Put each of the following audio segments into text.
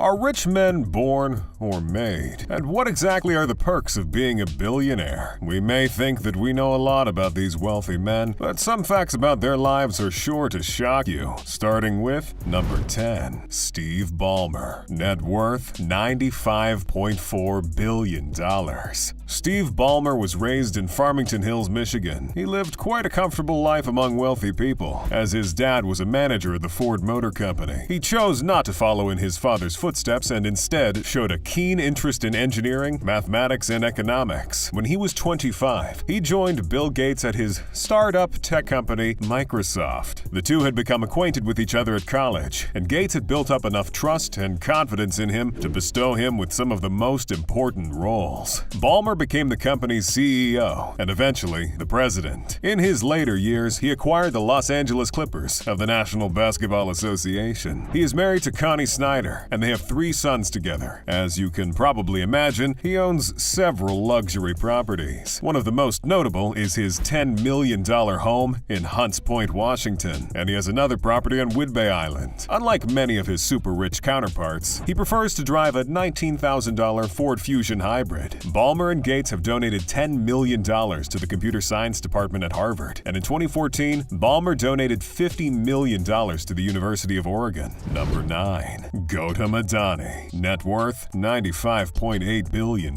Are rich men born or made? And what exactly are the perks of being a billionaire? We may think that we know a lot about these wealthy men, but some facts about their lives are sure to shock you. Starting with number 10, Steve Ballmer. Net worth $95.4 billion. Steve Ballmer was raised in Farmington Hills, Michigan. He lived quite a comfortable life among wealthy people, as his dad was a manager at the Ford Motor Company. He chose not to follow in his father's footsteps and instead showed a keen interest in engineering, mathematics, and economics. When he was 25, he joined Bill Gates at his startup tech company, Microsoft. The two had become acquainted with each other at college, and Gates had built up enough trust and confidence in him to bestow him with some of the most important roles. Ballmer became the company's CEO and eventually the president. In his later years, he acquired the Los Angeles Clippers of the National Basketball Association. He is married to Connie Snyder, and they have 3 sons together. As you can probably imagine, he owns several luxury properties. One of the most notable is his $10 million home in Hunts Point, Washington, and he has another property on Whidbey Island. Unlike many of his super-rich counterparts, he prefers to drive a $19,000 Ford Fusion hybrid. Ballmer and Gates have donated $10 million to the computer science department at Harvard, and in 2014, Ballmer donated $50 million to the University of Oregon. Number 9. Gautam Adani. Net worth $95.8 billion.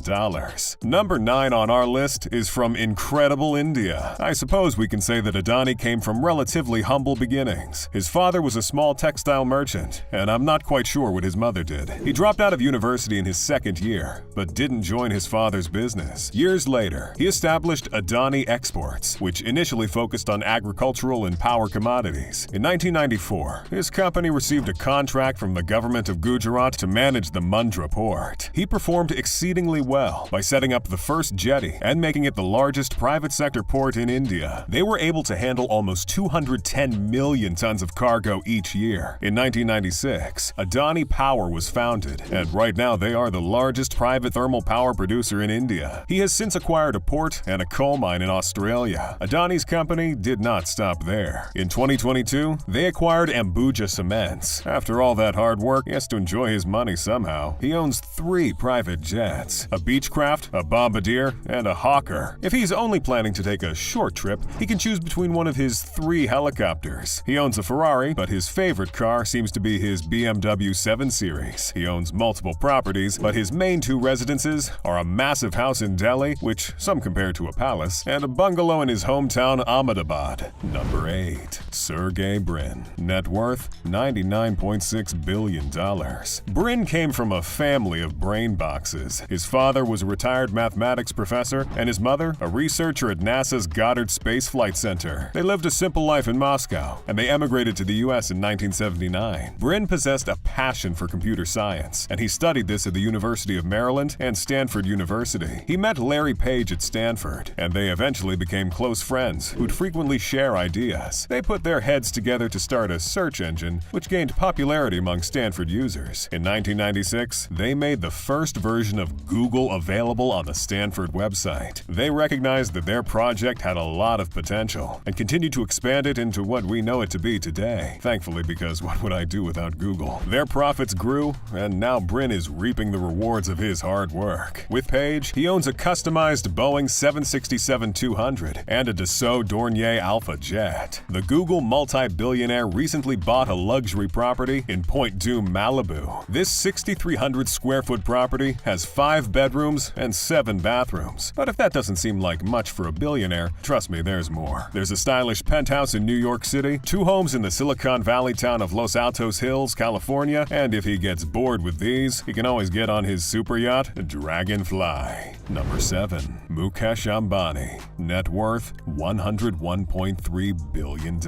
Number 9 on our list is from incredible India. I suppose we can say that Adani came from relatively humble beginnings. His father was a small textile merchant, and I'm not quite sure what his mother did. He dropped out of university in his second year, but didn't join his father's business. Years later, he established Adani Exports, which initially focused on agricultural and power commodities. In 1994, his company received a contract from the government of Gujarat to manage the Mundra port. He performed exceedingly well by setting up the first jetty and making it the largest private sector port in India. They were able to handle almost 210 million tons of cargo each year. In 1996, Adani Power was founded, and right now they are the largest private thermal power producer in India. He has since acquired a port and a coal mine in Australia. Adani's company did not stop there. In 2022, they acquired Ambuja Cements. After all that hard work, he has to enjoy his money somehow. He owns 3 private jets, a Beechcraft, a Bombardier, and a Hawker. If he's only planning to take a short trip, he can choose between one of his 3 helicopters. He owns a Ferrari, but his favorite car seems to be his BMW 7 Series. He owns multiple properties, but his main 2 residences are a massive house in Delhi, which some compare to a palace, and a bungalow in his hometown Ahmedabad. Number 8. Sergey Brin. Net worth $99.6 billion. Brin came from a family of brain boxes. His father was a retired mathematics professor, and his mother, a researcher at NASA's Goddard Space Flight Center. They lived a simple life in Moscow, and they emigrated to the U.S. in 1979. Brin possessed a passion for computer science, and he studied this at the University of Maryland and Stanford University. He met Larry Page at Stanford, and they eventually became close friends who'd frequently share ideas. They put their heads together to start a search engine, which gained popularity among Stanford users. In 1996, they made the first version of Google available on the Stanford website. They recognized that their project had a lot of potential and continued to expand it into what we know it to be today. Thankfully, because what would I do without Google? Their profits grew, and now Brin is reaping the rewards of his hard work. With Page, he owns a customized Boeing 767-200 and a Dassault Dornier Alpha jet. The Google multi-billionaire recently bought a luxury property in Point Dume, Malibu. This 6,300 square foot property has 5 bedrooms and 7 bathrooms. But if that doesn't seem like much for a billionaire, trust me, there's more. There's a stylish penthouse in New York City, 2 homes in the Silicon Valley town of Los Altos Hills, California, and if he gets bored with these, he can always get on his super yacht, Dragonfly. Number 7. Mukesh Ambani. Net worth $101.3 billion.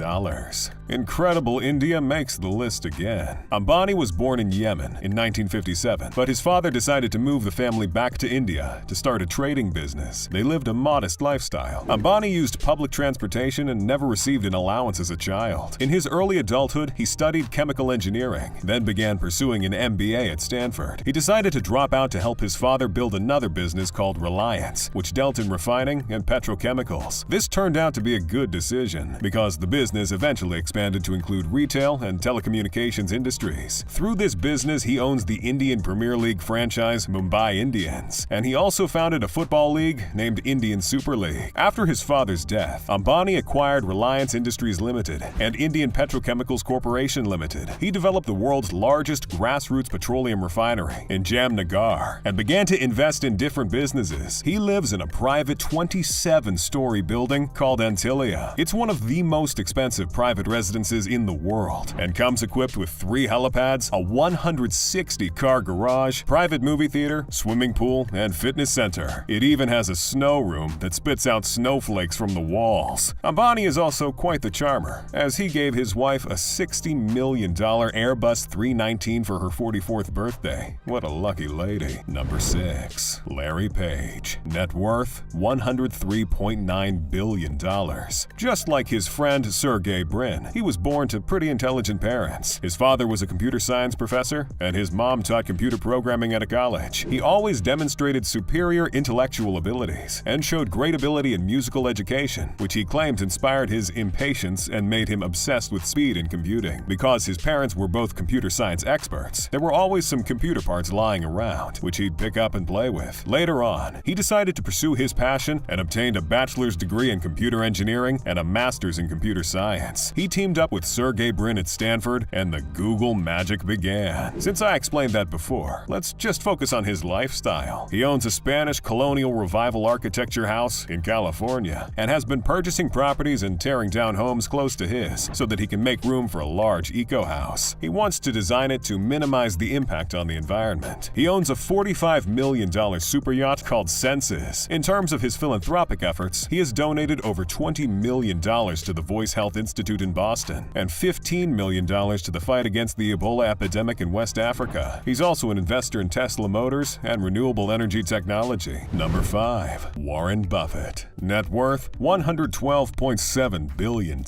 Incredible India makes the list again. Ambani was born in Yemen in 1957, but his father decided to move the family back to India to start a trading business. They lived a modest lifestyle. Ambani used public transportation and never received an allowance as a child. In his early adulthood, he studied chemical engineering, then began pursuing an MBA at Stanford. He decided to drop out to help his father build another business called Reliance, which dealt in refining and petrochemicals. This turned out to be a good decision because the business eventually expanded expanded to include retail and telecommunications industries. Through this business, he owns the Indian Premier League franchise Mumbai Indians, and he also founded a football league named Indian Super League. After his father's death, Ambani acquired Reliance Industries Limited and Indian Petrochemicals Corporation Limited. He developed the world's largest grassroots petroleum refinery in Jamnagar and began to invest in different businesses. He lives in a private 27-story building called Antilia. It's one of the most expensive private residences in the world and comes equipped with 3 helipads, a 160-car garage, private movie theater, swimming pool, and fitness center. It even has a snow room that spits out snowflakes from the walls. Ambani is also quite the charmer, as he gave his wife a $60 million Airbus 319 for her 44th birthday. What a lucky lady. Number 6. Larry Page. Net worth $103.9 billion. Just like his friend Sergey Brin, he was born to pretty intelligent parents. His father was a computer science professor, and his mom taught computer programming at a college. He always demonstrated superior intellectual abilities and showed great ability in musical education, which he claims inspired his impatience and made him obsessed with speed in computing. Because his parents were both computer science experts, there were always some computer parts lying around, which he'd pick up and play with. Later on, he decided to pursue his passion and obtained a bachelor's degree in computer engineering and a master's in computer science. He teamed up with Sergey Brin at Stanford, and the Google magic began. Since I explained that before, let's just focus on his lifestyle. He owns a Spanish colonial revival architecture house in California and has been purchasing properties and tearing down homes close to his so that he can make room for a large eco-house. He wants to design it to minimize the impact on the environment. He owns a $45 million super yacht called Senses. In terms of his philanthropic efforts, he has donated over $20 million to the Voice Health Institute in Boston and $15 million to the fight against the Ebola epidemic in West Africa. He's also an investor in Tesla Motors and renewable energy technology. Number 5. Warren Buffett. Net worth $112.7 billion.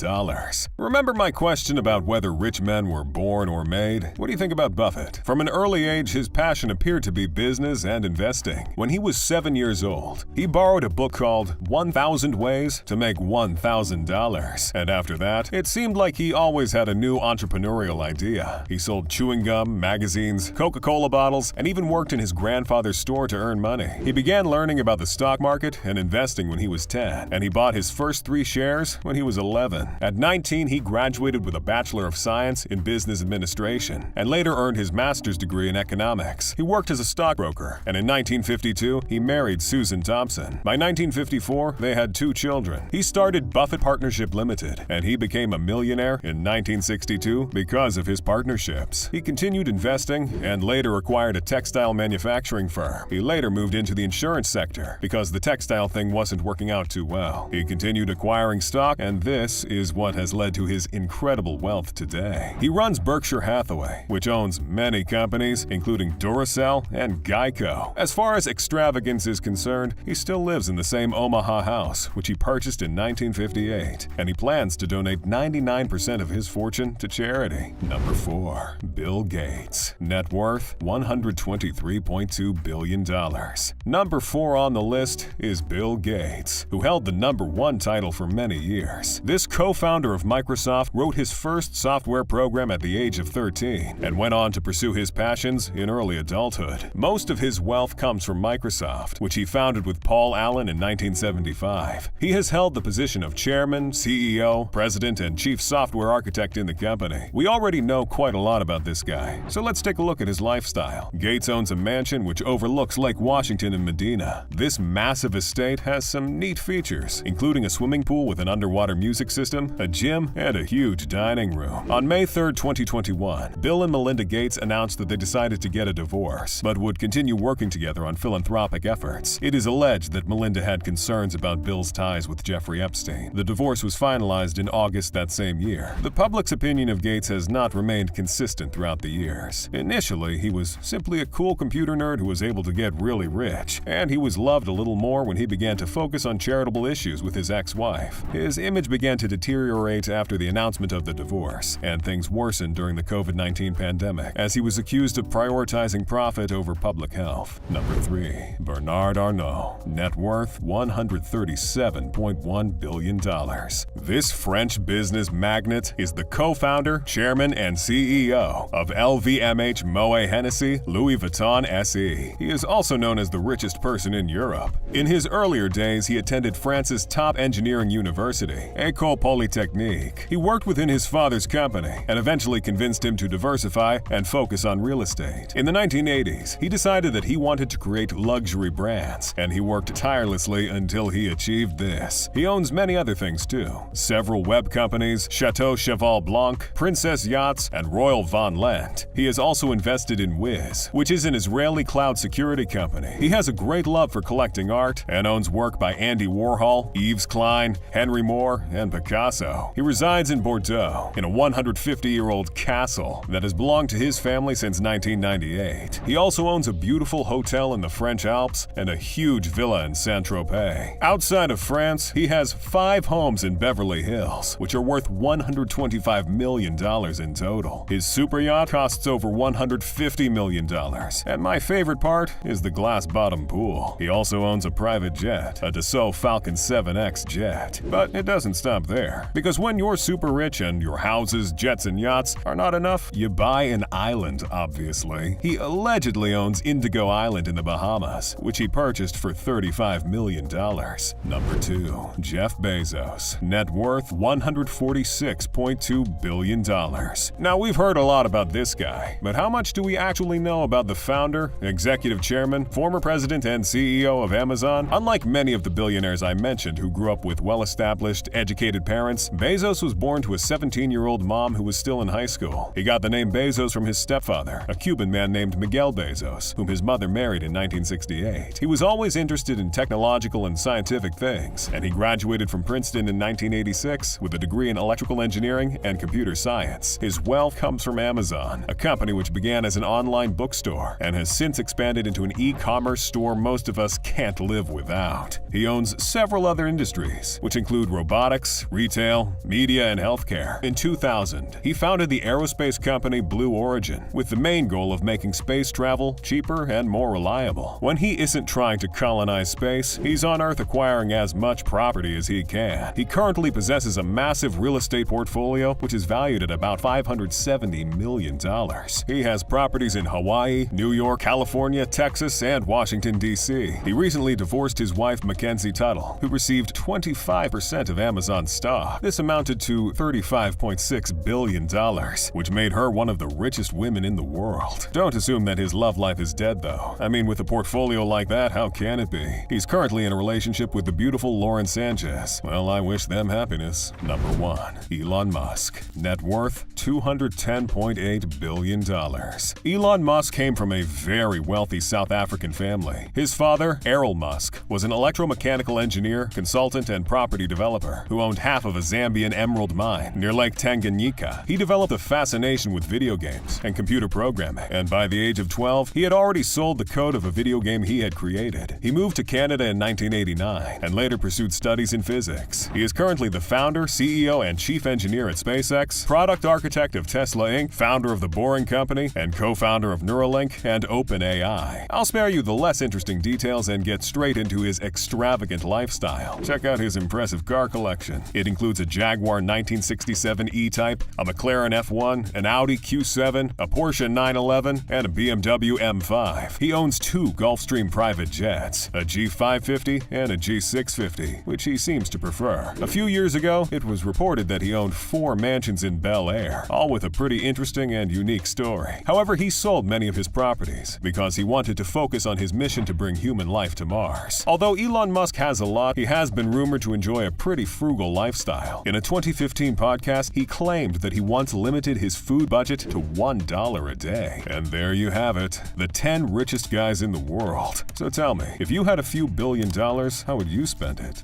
Remember my question about whether rich men were born or made? What do you think about Buffett? From an early age, his passion appeared to be business and investing. When he was 7 years old, he borrowed a book called 1,000 Ways to Make $1,000. And after that, it seemed like he always had a new entrepreneurial idea. He sold chewing gum, magazines, Coca-Cola bottles, and even worked in his grandfather's store to earn money. He began learning about the stock market and investing when he was 10, and he bought his first 3 shares when he was 11. At 19, he graduated with a Bachelor of Science in Business Administration and later earned his master's degree in economics. He worked as a stockbroker, and in 1952, he married Susan Thompson. By 1954, they had 2 children. He started Buffett Partnership Limited, and he became a millionaire in 1962 because of his partnerships. He continued investing and later acquired a textile manufacturing firm. He later moved into the insurance sector because the textile thing wasn't working out too well. He continued acquiring stock, and this is what has led to his incredible wealth today. He runs Berkshire Hathaway, which owns many companies, including Duracell and Geico. As far as extravagance is concerned, he still lives in the same Omaha house, which he purchased in 1958, and he plans to donate 99% of his fortune to charity. Number 4. Bill Gates. Net worth $123.2 billion. Number 4 on the list is Bill Gates, who held the number 1 title for many years. This co-founder of Microsoft wrote his first software program at the age of 13 and went on to pursue his passions in early adulthood. Most of his wealth comes from Microsoft, which he founded with Paul Allen in 1975. He has held the position of chairman, CEO, president, and chief software architect in the company. We already know quite a lot about this guy, so let's take a look at his lifestyle. Gates owns a mansion which overlooks Lake Washington in Medina. This massive estate has some neat features, including a swimming pool with an underwater music system, a gym, and a huge dining room. On May 3, 2021, Bill and Melinda Gates announced that they decided to get a divorce, but would continue working together on philanthropic efforts. It is alleged that Melinda had concerns about Bill's ties with Jeffrey Epstein. The divorce was finalized in August that same year. The public's opinion of Gates has not remained consistent throughout the years. Initially, he was simply a cool computer nerd who was able to get really rich, and he was loved a little more when he began to focus on charitable issues with his ex-wife. His image began to deteriorate after the announcement of the divorce, and things worsened during the COVID-19 pandemic, as he was accused of prioritizing profit over public health. Number 3. Bernard Arnault. Net worth $137.1 billion. This French businessman magnate, is the co-founder, chairman, and CEO of LVMH Moet Hennessy Louis Vuitton SE. He is also known as the richest person in Europe. In his earlier days, he attended France's top engineering university, École Polytechnique. He worked within his father's company and eventually convinced him to diversify and focus on real estate. In the 1980s, he decided that he wanted to create luxury brands, and he worked tirelessly until he achieved this. He owns many other things too. Several web companies, Chateau Cheval Blanc, Princess Yachts, and Royal Von Lent. He has also invested in Wiz, which is an Israeli cloud security company. He has a great love for collecting art and owns work by Andy Warhol, Yves Klein, Henry Moore, and Picasso. He resides in Bordeaux, in a 150-year-old castle that has belonged to his family since 1998. He also owns a beautiful hotel in the French Alps and a huge villa in Saint-Tropez. Outside of France, he has 5 homes in Beverly Hills, which are worth $125 million in total. His super yacht costs over $150 million, and my favorite part is the glass-bottom pool. He also owns a private jet, a Dassault Falcon 7X jet. But it doesn't stop there, because when you're super rich and your houses, jets, and yachts are not enough, you buy an island, obviously. He allegedly owns Indigo Island in the Bahamas, which he purchased for $35 million. Number 2. Jeff Bezos. Net worth $146.2 billion. Now, we've heard a lot about this guy, but how much do we actually know about the founder, executive chairman, former president, and CEO of Amazon? Unlike many of the billionaires I mentioned who grew up with well-established, educated parents, Bezos was born to a 17-year-old mom who was still in high school. He got the name Bezos from his stepfather, a Cuban man named Miguel Bezos, whom his mother married in 1968. He was always interested in technological and scientific things, and he graduated from Princeton in 1986 with a degree in electrical engineering and computer science. His wealth comes from Amazon, a company which began as an online bookstore and has since expanded into an e-commerce store most of us can't live without. He owns several other industries, which include robotics, retail, media, and healthcare. In 2000, he founded the aerospace company Blue Origin, with the main goal of making space travel cheaper and more reliable. When he isn't trying to colonize space, he's on Earth acquiring as much property as he can. He currently possesses a massive real estate portfolio, which is valued at about $570 million. He has properties in Hawaii, New York, California, Texas, and Washington, D.C. He recently divorced his wife, Mackenzie Tuttle, who received 25% of Amazon's stock. This amounted to $35.6 billion, which made her one of the richest women in the world. Don't assume that his love life is dead, though. I mean, with a portfolio like that, how can it be? He's currently in a relationship with the beautiful Lauren Sanchez. Well, I wish them happiness. Number 1. Elon Musk. Net worth $210.8 billion. Elon Musk came from a very wealthy South African family. His father, Errol Musk, was an electromechanical engineer, consultant, and property developer who owned half of a Zambian emerald mine near Lake Tanganyika. He developed a fascination with video games and computer programming, and by the age of 12, he had already sold the code of a video game he had created. He moved to Canada in 1989 and later pursued studies in physics. He is currently the founder, CEO, and chief engineer at SpaceX, product architect of Tesla Inc., founder of The Boring Company, and co-founder of Neuralink and OpenAI. I'll spare you the less interesting details and get straight into his extravagant lifestyle. Check out his impressive car collection. It includes a Jaguar 1967 E-Type, a McLaren F1, an Audi Q7, a Porsche 911, and a BMW M5. He owns 2 Gulfstream private jets, a G550 and a G650, which he seems to prefer. A few years ago, it was reported that he owned 4 mansions in Bel Air, all with a pretty interesting and unique story. However, he sold many of his properties because he wanted to focus on his mission to bring human life to Mars. Although Elon Musk has a lot, he has been rumored to enjoy a pretty frugal lifestyle. In a 2015 podcast, he claimed that he once limited his food budget to $1 a day. And there you have it, the 10 richest guys in the world. So tell me, if you had a few $1 billion, how would you spend it?